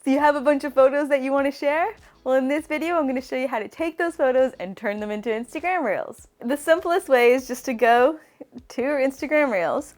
Do you have a bunch of photos that you want to share? Well, in this video, I'm going to show you how to take those photos and turn them into Instagram Reels. The simplest way is just to go to your Instagram Reels,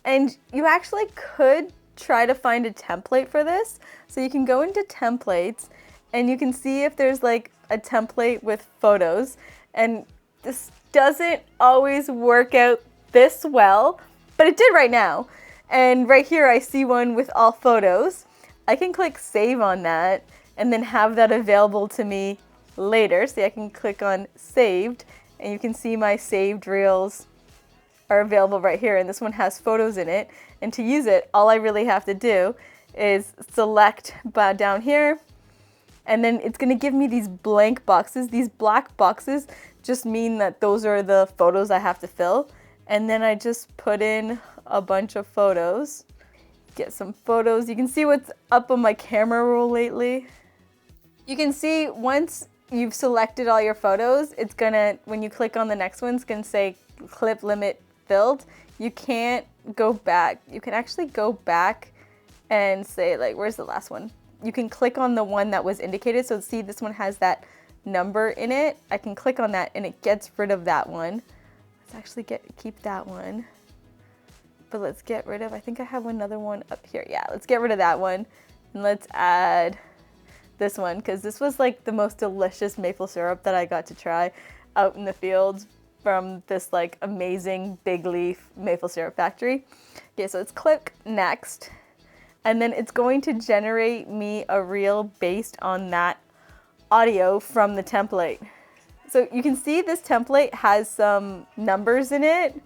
and you actually could try to find a template for this. So you can go into templates and you can see if there's like a template with photos, and this doesn't always work out this well, but it did right now. And right here I see one with all photos. I can click save on that and then have that available to me later. See, I can click on saved and you can see my saved reels are available right here, and this one has photos in it. And to use it, all I really have to do is select down here, and then it's going to give me these blank boxes. These black boxes just mean that those are the photos I have to fill. And then I just put in a bunch of photos. Get some photos. You can see what's up on my camera roll lately. You can see once you've selected all your photos, it's gonna, when you click on the next one, it's gonna say clip limit filled. You can't go back. You can actually go back and say, like, where's the last one? You can click on the one that was indicated. So see, this one has that number in it. I can click on that and it gets rid of that one. Let's actually keep that one. But let's get rid of, I think I have another one up here. Yeah, let's get rid of that one. And let's add this one, because this was like the most delicious maple syrup that I got to try out in the fields from this like amazing big leaf maple syrup factory. Okay, so let's click next. And then it's going to generate me a reel based on that audio from the template. So you can see this template has some numbers in it,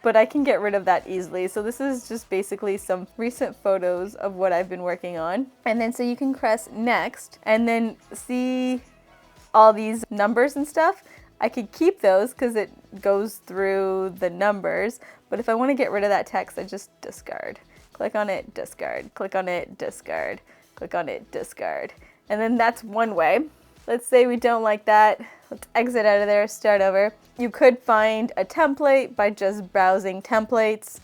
but I can get rid of that easily. So this is just basically some recent photos of what I've been working on. And then so you can press next and then see all these numbers and stuff. I could keep those because it goes through the numbers, but if I want to get rid of that text, I just discard. Click on it, discard. Click on it, discard. Click on it, discard. And then that's one way. Let's say we don't like that. Let's exit out of there, start over. You could find a template by just browsing templates.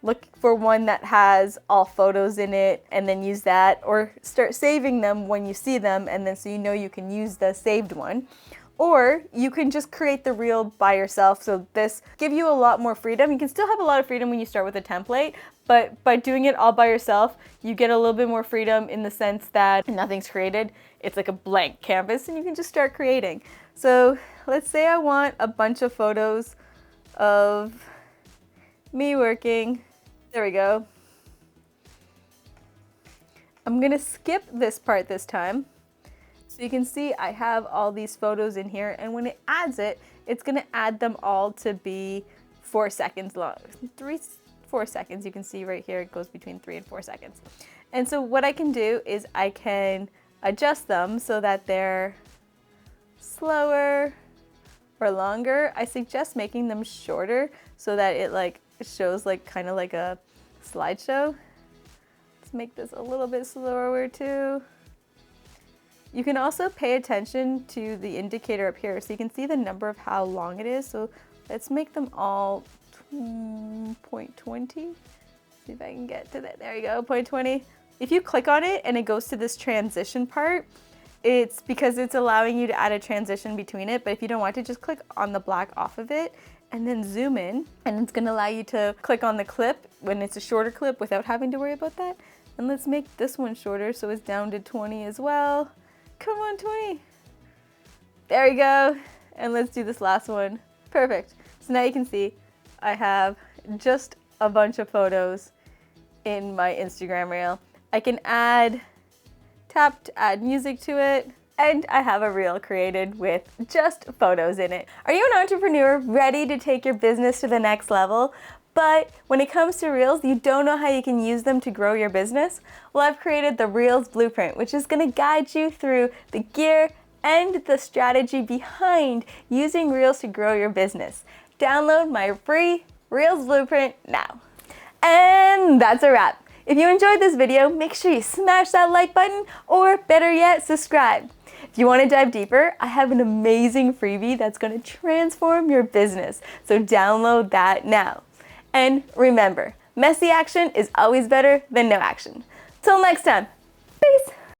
Look for one that has all photos in it and then use that, or start saving them when you see them, and then so you know you can use the saved one. Or you can just create the reel by yourself. So this gives you a lot more freedom. You can still have a lot of freedom when you start with a template, but by doing it all by yourself, you get a little bit more freedom in the sense that nothing's created. It's like a blank canvas and you can just start creating. So let's say I want a bunch of photos of me working. There we go. I'm gonna skip this part this time. So you can see I have all these photos in here, and when it adds it, it's gonna add them all to be 4 seconds long. 4 seconds, you can see right here, it goes between 3 and 4 seconds. And so what I can do is I can adjust them so that they're slower or longer. I suggest making them shorter so that it shows like kind of like a slideshow. Let's make this a little bit slower too. You can also pay attention to the indicator up here so you can see the number of how long it is. So let's make them all 0.20. See if I can get to that. There you go, 0.20. If you click on it and it goes to this transition part, it's because it's allowing you to add a transition between it. But if you don't want to, just click on the black off of it and then zoom in, and it's gonna allow you to click on the clip when it's a shorter clip without having to worry about that. And let's make this one shorter so it's down to 20 as well. Come on, 20. There we go. And let's do this last one. Perfect. So now you can see I have just a bunch of photos in my Instagram reel. I can tap to add music to it, and I have a reel created with just photos in it. Are you an entrepreneur ready to take your business to the next level? But when it comes to Reels, you don't know how you can use them to grow your business? Well, I've created the Reels Blueprint, which is gonna guide you through the gear and the strategy behind using Reels to grow your business. Download my free Reels Blueprint now. And that's a wrap. If you enjoyed this video, make sure you smash that like button, or better yet, subscribe. If you want to dive deeper, I have an amazing freebie that's going to transform your business. So download that now. And remember, messy action is always better than no action. Till next time, peace.